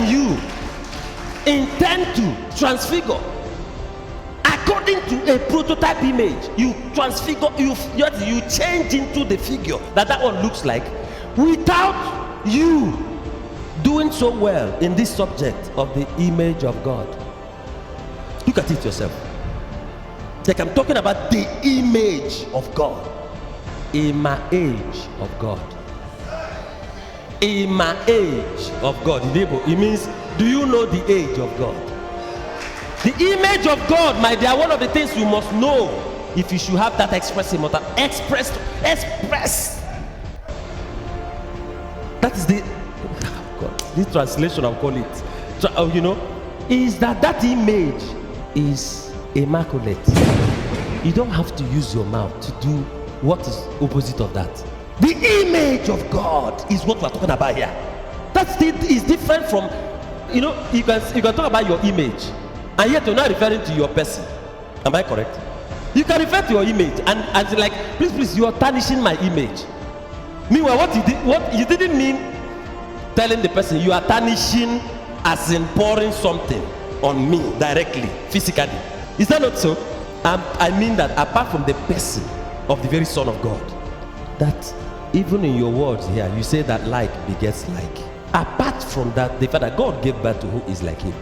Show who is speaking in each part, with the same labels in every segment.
Speaker 1: and you intend to transfigure according to a prototype image, you transfigure, you change into the figure that one looks like, without you doing so well in this subject of the image of God. Look at it yourself. Like I'm talking about the image of God. Image of God. Image of God. In Hebrew, it means, do you know the age of God? The image of God, my dear, one of the things you must know if you should have that expressive motor. Express. That is the God, this translation I'll call it. Is that image is immaculate. You don't have to use your mouth to do what is opposite of that. The image of God is what we're talking about here. That is different from, you can talk about your image, and yet you're not referring to your person. Am I correct? You can refer to your image and like, please, you are tarnishing my image. Meanwhile, what you didn't mean telling the person, you are tarnishing as in pouring something on me directly, physically. Is that not so? I mean that apart from the person of the very Son of God, that even in your words here, you say that like begets like. Apart from that, the fact that God gave birth to who is like him,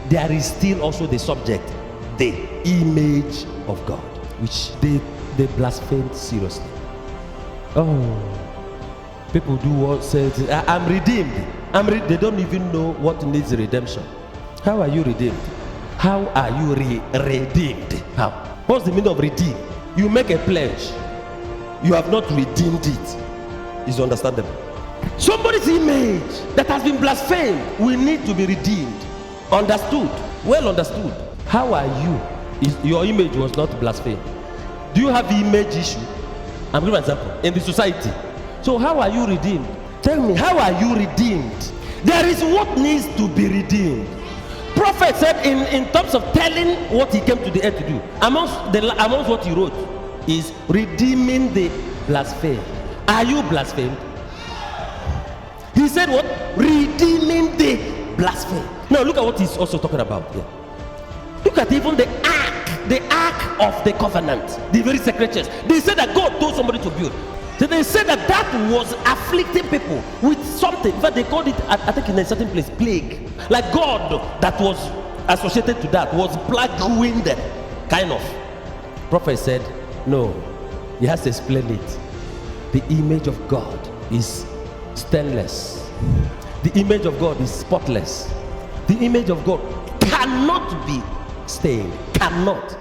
Speaker 1: there is still also the subject, the image of God, which they blasphemed seriously. Oh, people do what says, I'm redeemed. They don't even know what needs redemption. How are you redeemed? How are you redeemed? How? What's the meaning of redeem? You make a pledge, you have not redeemed it. Is understandable. Somebody's image that has been blasphemed will need to be redeemed. Understood? Well understood. How are you? Your image was not blasphemed. Do you have the image issue? I'm giving an example. In the society. So how are you redeemed? Tell me, how are you redeemed? There is what needs to be redeemed. Prophet said in terms of telling what he came to the earth to do, amongst what he wrote is redeeming the blasphemed. Are you blasphemed? He said what? Redeeming the blasphemed. Now look at what he's also talking about here. Look at even the ark of the covenant, the very sacred church. They said that God told somebody to build. So they said that was afflicting people with something. In fact, they called it, I think in a certain place, plague. Like God that was associated to that was plaguing them, kind of. Prophet said, no, he has to explain it. The image of God is stainless. The image of God is spotless. The image of God cannot be stained. Cannot.